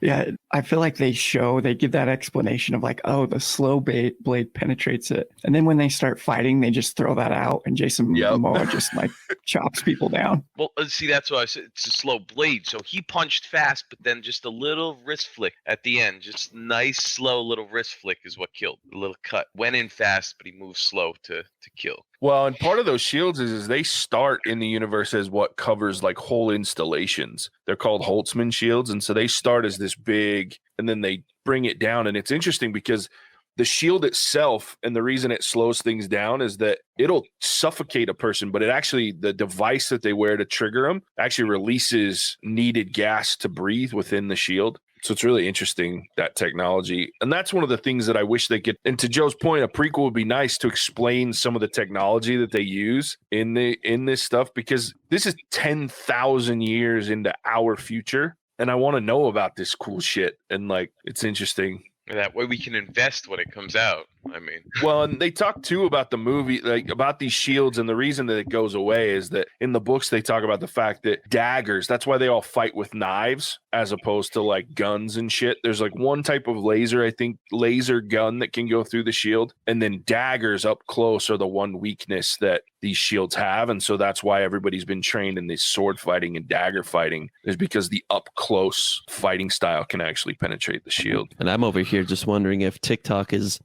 Yeah, I feel like they give that explanation of like, oh, the slow blade penetrates it. And then when they start fighting, they just throw that out and Jason Yep. Momoa just like chops people down. Well, see, that's why I said it's a slow blade. So he punched fast, but then just a little wrist flick at the end. Just nice, slow little wrist flick is what killed. A little cut. Went in fast, but he moved slow to kill. Well, and part of those shields is they start in the universe as what covers like whole installations. They're called Holtzman shields. And so they start as this big, and then they bring it down. And it's interesting because the shield itself, and the reason it slows things down is that it'll suffocate a person, but it actually, the device that they wear to trigger them actually releases needed gas to breathe within the shield. So it's really interesting, that technology. And that's one of the things that I wish they could. And to Joe's point, a prequel would be nice to explain some of the technology that they use in this stuff, because this is 10,000 years into our future. And I want to know about this cool shit. And like, it's interesting. That way we can invest when it comes out. I mean, well, and they talk too about the movie, like about these shields, and the reason that it goes away is that in the books they talk about the fact that daggers, that's why they all fight with knives as opposed to like guns and shit. There's like one type of laser, I think, laser gun that can go through the shield, and then daggers up close are the one weakness that these shields have. And so that's why everybody's been trained in this sword fighting and dagger fighting, is because the up close fighting style can actually penetrate the shield. And I'm over here just wondering if TikTok is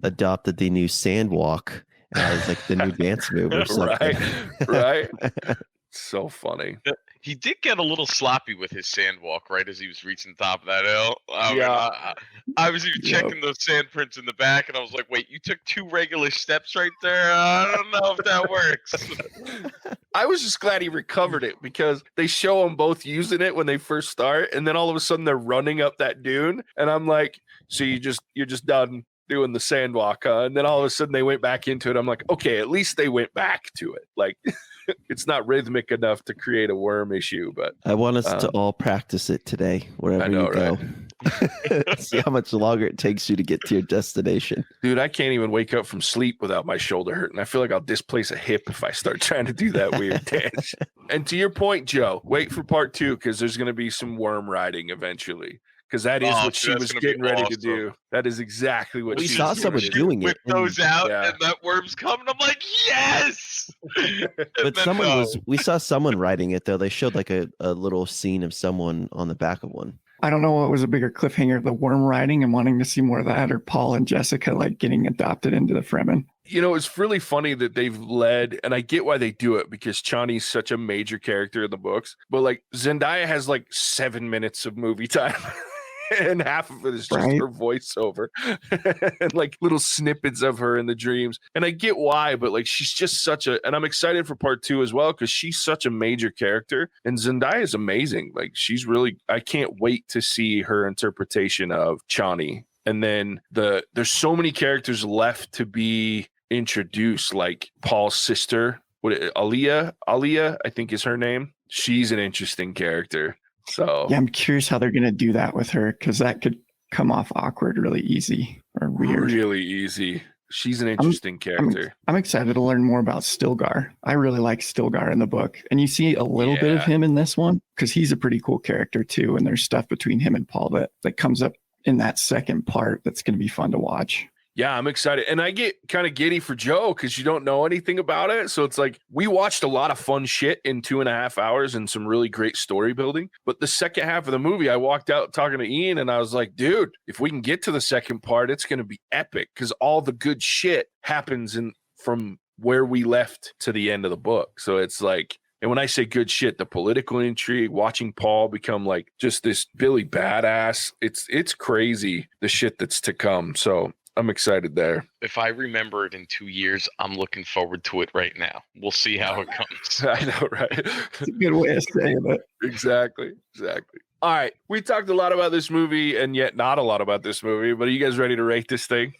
adopted the new Sandwalk as like the new dance move or something. Right. So funny. He did get a little sloppy with his sand walk right as he was reaching the top of that hill. I was even checking those sand prints in the back, and I was like, wait, you took 2 regular steps right there? I don't know if that works. I was just glad he recovered it, because they show them both using it when they first start, and then all of a sudden they're running up that dune, and I'm like, so you're just done doing the sand walk, huh? And then all of a sudden they went back into it. I'm like, okay, at least they went back to it. Like, it's not rhythmic enough to create a worm issue, but I want us to all practice it today, wherever you go. Right? See how much longer it takes you to get to your destination. Dude, I can't even wake up from sleep without my shoulder hurting. I feel like I'll displace a hip if I start trying to do that weird dance. And to your point, Joe, wait for part 2, because there's going to be some worm riding eventually. Because that is what she was getting ready to do. That is exactly what we she saw was someone doing it. Whip those out, and that worm's coming. I'm like, yes. But we saw someone riding it though. They showed like a little scene of someone on the back of one. I don't know what was a bigger cliffhanger, the worm riding and wanting to see more of that, or Paul and Jessica like getting adopted into the Fremen. You know, it's really funny that they've led, and I get why they do it, because Chani's such a major character in the books, but like Zendaya has like 7 minutes of movie time. And half of it is just her voiceover and like little snippets of her in the dreams. And I get why, but like she's just and I'm excited for part 2 as well, because she's such a major character, and Zendaya is amazing. Like I can't wait to see her interpretation of Chani. And then there's so many characters left to be introduced, like Paul's sister, Aliyah, I think is her name. She's an interesting character. So yeah, I'm curious how they're going to do that with her, because that could come off awkward really easy or weird. Really easy. She's an interesting character. I'm excited to learn more about Stilgar. I really like Stilgar in the book, and you see a little bit of him in this one, because he's a pretty cool character too, and there's stuff between him and Paul that comes up in that second part that's going to be fun to watch. Yeah, I'm excited. And I get kind of giddy for Joe, because you don't know anything about it. So it's like, we watched a lot of fun shit in 2.5 hours and some really great story building. But the second half of the movie, I walked out talking to Ian, and I was like, dude, if we can get to the second part, it's going to be epic, because all the good shit happens from where we left to the end of the book. So it's like, and when I say good shit, the political intrigue, watching Paul become like just this Billy badass, it's crazy, the shit that's to come. So I'm excited there. If I remember it in 2 years, I'm looking forward to it right now. We'll see how it comes. I know, right? It's a good way of saying it. Exactly. All right. We talked a lot about this movie, and yet not a lot about this movie, but are you guys ready to rate this thing?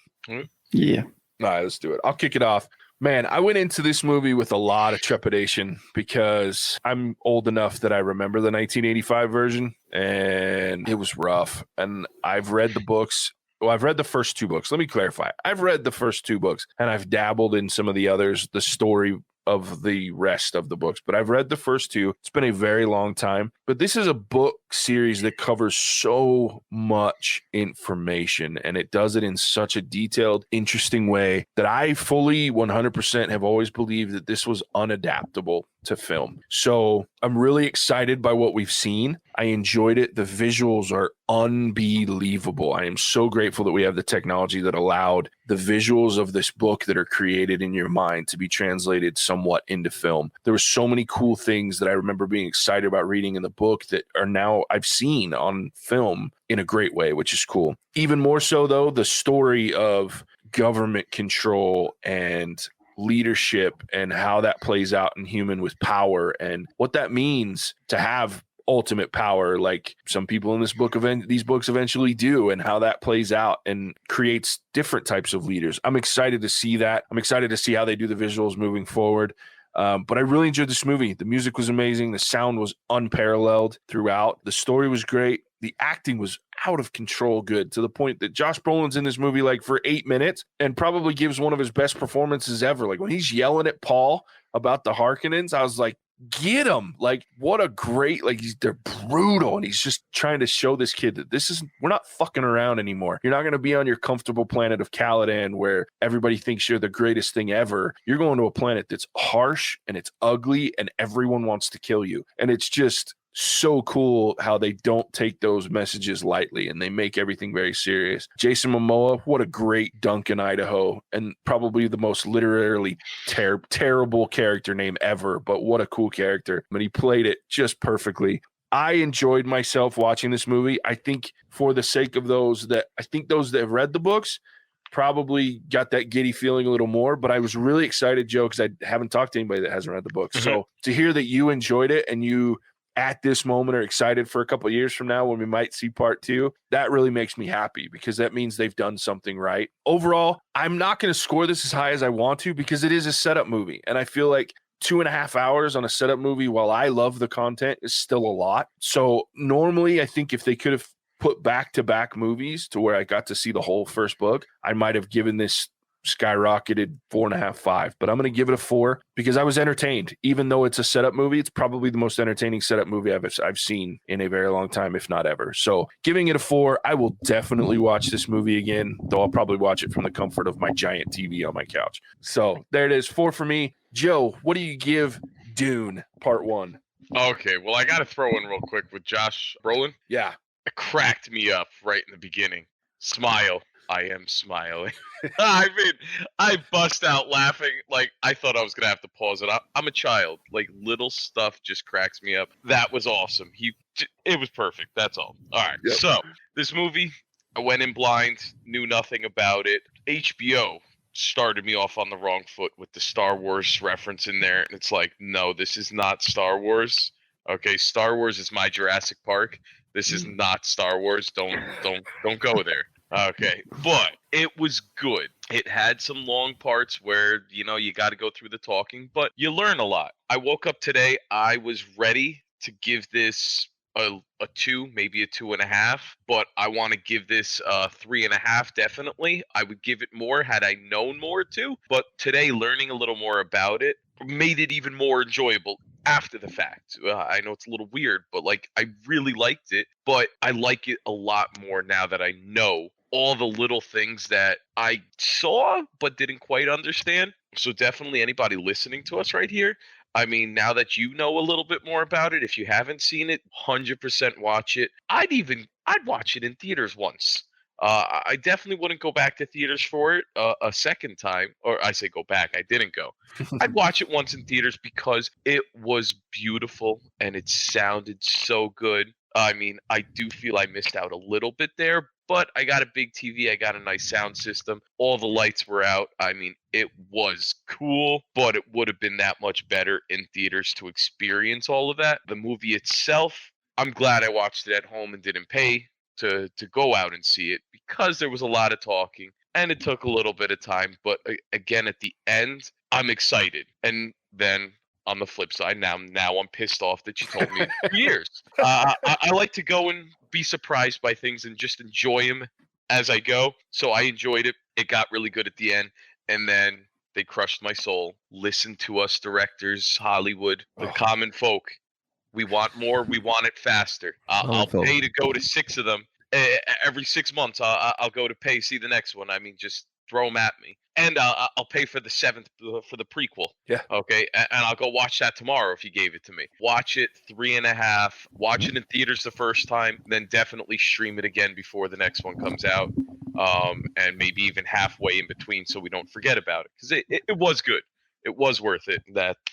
Yeah. All right, let's do it. I'll kick it off. Man, I went into this movie with a lot of trepidation because I'm old enough that I remember the 1985 version, and it was rough. And I've read the books. Well, I've read the first two books. Let me clarify. I've read the first two books, and I've dabbled in some of the others, the story of the rest of the books, but I've read the first two. It's been a very long time, but this is a book series that covers so much information, and it does it in such a detailed, interesting way that I fully 100% have always believed that this was unadaptable to film. So I'm really excited by what we've seen. I enjoyed it. The visuals are unbelievable. I am so grateful that we have the technology that allowed the visuals of this book that are created in your mind to be translated somewhat into film. There were so many cool things that I remember being excited about reading in the book that are now I've seen on film in a great way, which is cool. Even more so, though, the story of government control and leadership and how that plays out in human with power and what that means to have ultimate power, like some people in these books eventually do, and how that plays out and creates different types of leaders. I'm excited to see that. I'm excited to see how they do the visuals moving forward. But I really enjoyed this movie. The music was amazing. The sound was unparalleled throughout. The story was great. The acting was out of control good, to the point that Josh Brolin's in this movie like for 8 minutes and probably gives one of his best performances ever. Like when he's yelling at Paul about the Harkonnens, I was like, get him. Like what a great, like they're brutal, and he's just trying to show this kid that we're not fucking around anymore. You're not going to be on your comfortable planet of Caladan where everybody thinks you're the greatest thing ever. You're going to a planet that's harsh and it's ugly and everyone wants to kill you. And it's just so cool how they don't take those messages lightly and they make everything very serious. Jason Momoa, what a great Duncan Idaho, and probably the most literally terrible character name ever, but what a cool character. But he played it just perfectly. I enjoyed myself watching this movie. I think for the sake of those that have read the books probably got that giddy feeling a little more, but I was really excited, Joe, because I haven't talked to anybody that hasn't read the books. Mm-hmm. So to hear that you enjoyed it and you at this moment are excited for a couple of years from now when we might see part 2, that really makes me happy because that means they've done something right. Overall, I'm not going to score this as high as I want to because it is a setup movie. And I feel like 2.5 hours on a setup movie, while I love the content, is still a lot. So normally I think if they could have put back-to-back movies to where I got to see the whole first book, I might have given this skyrocketed 4.5, 5, but I'm going to give it a 4 because I was entertained. Even though it's a setup movie, it's probably the most entertaining setup movie I've seen in a very long time, if not ever. So giving it a 4, I will definitely watch this movie again, though I'll probably watch it from the comfort of my giant TV on my couch. So there it is, 4 for me. Joe, what do you give Dune Part 1? Okay, well, I got to throw in real quick with Josh Brolin. Yeah. It cracked me up right in the beginning. Smile. I am smiling. I mean, I bust out laughing. Like, I thought I was going to have to pause it. I'm a child. Like, little stuff just cracks me up. That was awesome. It was perfect. That's all. All right. Yep. So, this movie, I went in blind, knew nothing about it. HBO started me off on the wrong foot with the Star Wars reference in there. And it's like, no, this is not Star Wars. Okay, Star Wars is my Jurassic Park. This is not Star Wars. Don't go there. Okay, but it was good. It had some long parts where, you got to go through the talking, but you learn a lot. I woke up today, I was ready to give this a 2, maybe a 2.5, but I want to give this a 3.5 definitely. I would give it more had I known more too, but today learning a little more about it made it even more enjoyable after the fact. I know it's a little weird, but like I really liked it, but I like it a lot more now that I know all the little things that I saw but didn't quite understand. So definitely anybody listening to us right here, I mean, now that you know a little bit more about it, if you haven't seen it, 100% watch it. I'd watch it in theaters once. I definitely wouldn't go back to theaters for it a second time. Or I say go back, I didn't go. I'd watch it once in theaters because it was beautiful and it sounded so good. I mean, I do feel I missed out a little bit there, but I got a big TV. I got a nice sound system. All the lights were out. I mean, it was cool, but it would have been that much better in theaters to experience all of that. The movie itself, I'm glad I watched it at home and didn't pay to go out and see it because there was a lot of talking. and it took a little bit of time, but again, at the end, I'm excited. And then on the flip side, now I'm pissed off that you told me for years. I like to go and be surprised by things and just enjoy them as I go. So I enjoyed it. It got really good at the end, and then they crushed my soul. Listen to us, directors, Hollywood, the common folk. We want more. We want it faster. I'll pay to go to 6 of them every 6 months. I'll go to pay, see the next one. I mean, just throw them at me. And I'll pay for the 7th for the prequel. Yeah. Okay. And I'll go watch that tomorrow if you gave it to me. Watch it 3.5. Watch it in theaters the first time. Then definitely stream it again before the next one comes out. And maybe even halfway in between so we don't forget about it. Because it was good. It was worth it.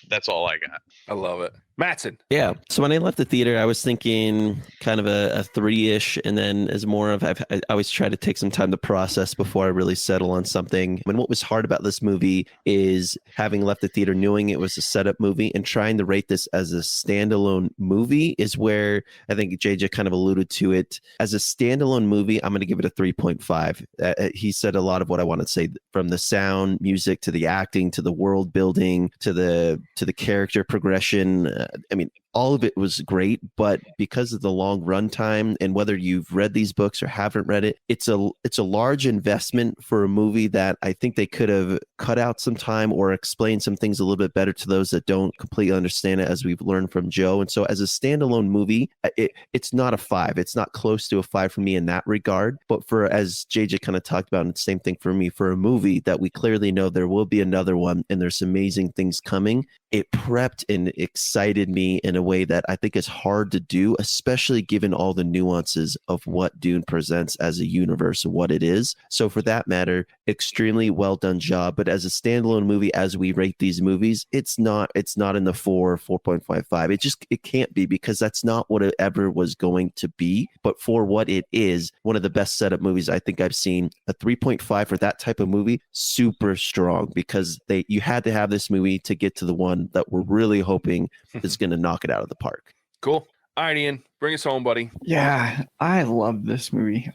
That's all I got. I love it. Mattson. Yeah. So when I left the theater, I was thinking kind of a 3-ish, and then as more of I always try to take some time to process before I really settle on something. And what was hard about this movie is having left the theater, knowing it was a setup movie, and trying to rate this as a standalone movie is where I think JJ kind of alluded to it. As a standalone movie, I'm going to give it a 3.5. He said a lot of what I want to say, from the sound, music, to the acting, to the world building, to the character progression. I mean, all of it was great, but because of the long runtime, and whether you've read these books or haven't read it, it's a large investment for a movie that I think they could have cut out some time or explained some things a little bit better to those that don't completely understand it, as we've learned from Joe. And so as a standalone movie, it's not a 5. It's not close to a 5 for me in that regard. But for, as JJ kind of talked about, and the same thing for me, for a movie that we clearly know there will be another one and there's amazing things coming, it prepped and excited me in a way that I think is hard to do, especially given all the nuances of what Dune presents as a universe and what it is. So for that matter, extremely well done job. But as a standalone movie, as we rate these movies, it's not in the 4.55. It can't be, because that's not what it ever was going to be. But for what it is, one of the best setup movies I think I've seen. A 3.5 for that type of movie, super strong, because you had to have this movie to get to the one that we're really hoping is going to knock it out of the park. Cool. All right, Ian, bring us home, buddy. Yeah, I love this movie.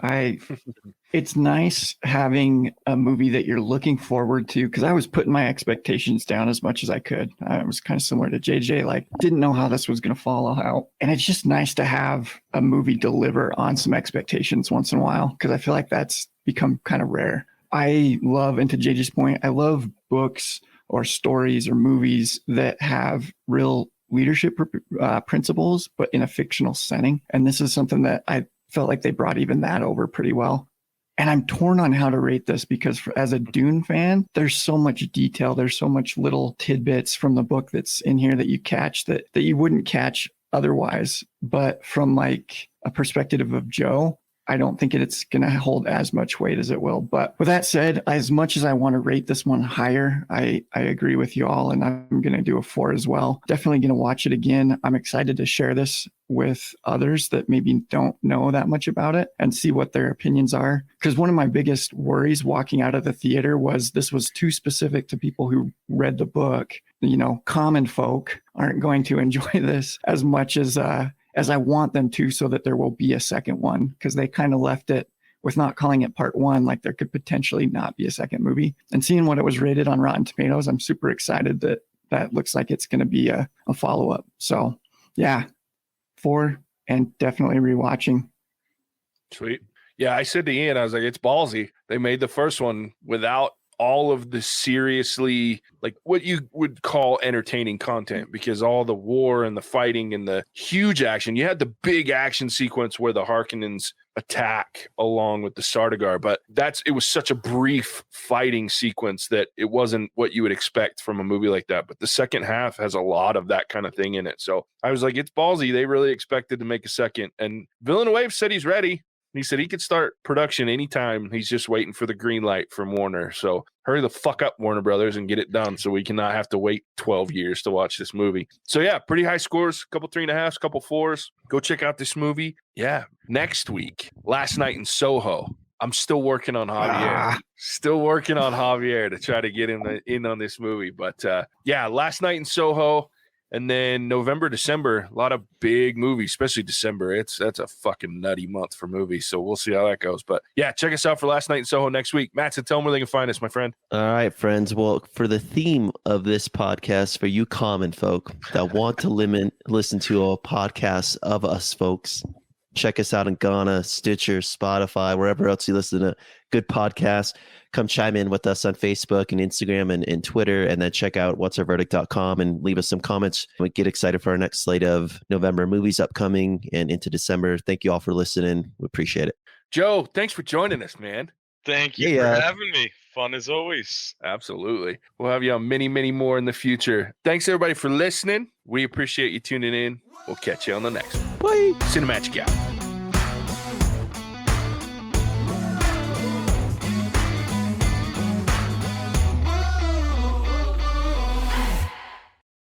It's nice having a movie that you're looking forward to, because I was putting my expectations down as much as I could. I was kind of similar to JJ, like didn't know how this was going to fall out. And it's just nice to have a movie deliver on some expectations once in a while, because I feel like that's become kind of rare. I love, and to JJ's point, I love books or stories or movies that have real leadership principles, but in a fictional setting. And this is something that I felt like they brought even that over pretty well. And I'm torn on how to rate this, because as a Dune fan, there's so much detail. There's so much little tidbits from the book that's in here that you catch that you wouldn't catch otherwise. But from like a perspective of Joe, I don't think it's going to hold as much weight as it will. But with that said, as much as I want to rate this one higher, I agree with you all, and I'm going to do a 4 as well. Definitely going to watch it again. I'm excited to share this with others that maybe don't know that much about it and see what their opinions are. Because one of my biggest worries walking out of the theater was this was too specific to people who read the book. You know, common folk aren't going to enjoy this as much as I want them to, so that there will be a second one, because they kind of left it with not calling it part 1, like there could potentially not be a second movie. And seeing what it was rated on Rotten Tomatoes, I'm super excited that looks like it's going to be a follow-up. So yeah, 4, and definitely rewatching. Sweet. Yeah, I said to Ian, I was like, it's ballsy. They made the first one without all of the seriously, like what you would call entertaining content, because all the war and the fighting and the huge action, you had the big action sequence where the Harkonnens attack along with the Sardaukar, but it was such a brief fighting sequence that it wasn't what you would expect from a movie like that. But the second half has a lot of that kind of thing in it. So I was like, it's ballsy. They really expected to make a second, and Villeneuve said he's ready. He said he could start production anytime. He's just waiting for the green light from Warner. So hurry the fuck up, Warner Brothers, and get it done so we cannot have to wait 12 years to watch this movie. So yeah, pretty high scores, couple 3.5s, couple 4s. Go check out this movie. Yeah. Next week, Last Night in Soho. I'm still working on Javier. Still working on Javier to try to get him in on this movie. But yeah, Last Night in Soho. And then November, December, a lot of big movies, especially December. That's a fucking nutty month for movies. So we'll see how that goes. But yeah, check us out for Last Night in Soho next week. Mattson, tell them where they can find us, my friend. All right, friends. Well, for the theme of this podcast, for you common folk that want to listen to a podcast of us folks, check us out in Ghana, Stitcher, Spotify, wherever else you listen to good podcasts. Come chime in with us on Facebook and Instagram and Twitter, and then check out whatsourverdict.com and leave us some comments. We get excited for our next slate of November movies upcoming and into December. Thank you all for listening. We appreciate it. Joe, thanks for joining us, man. Thank you Yeah. for having me. Fun as always. Absolutely. We'll have you on many, many more in the future. Thanks, everybody, for listening. We appreciate you tuning in. We'll catch you on the next one. Bye. Cinemagic out.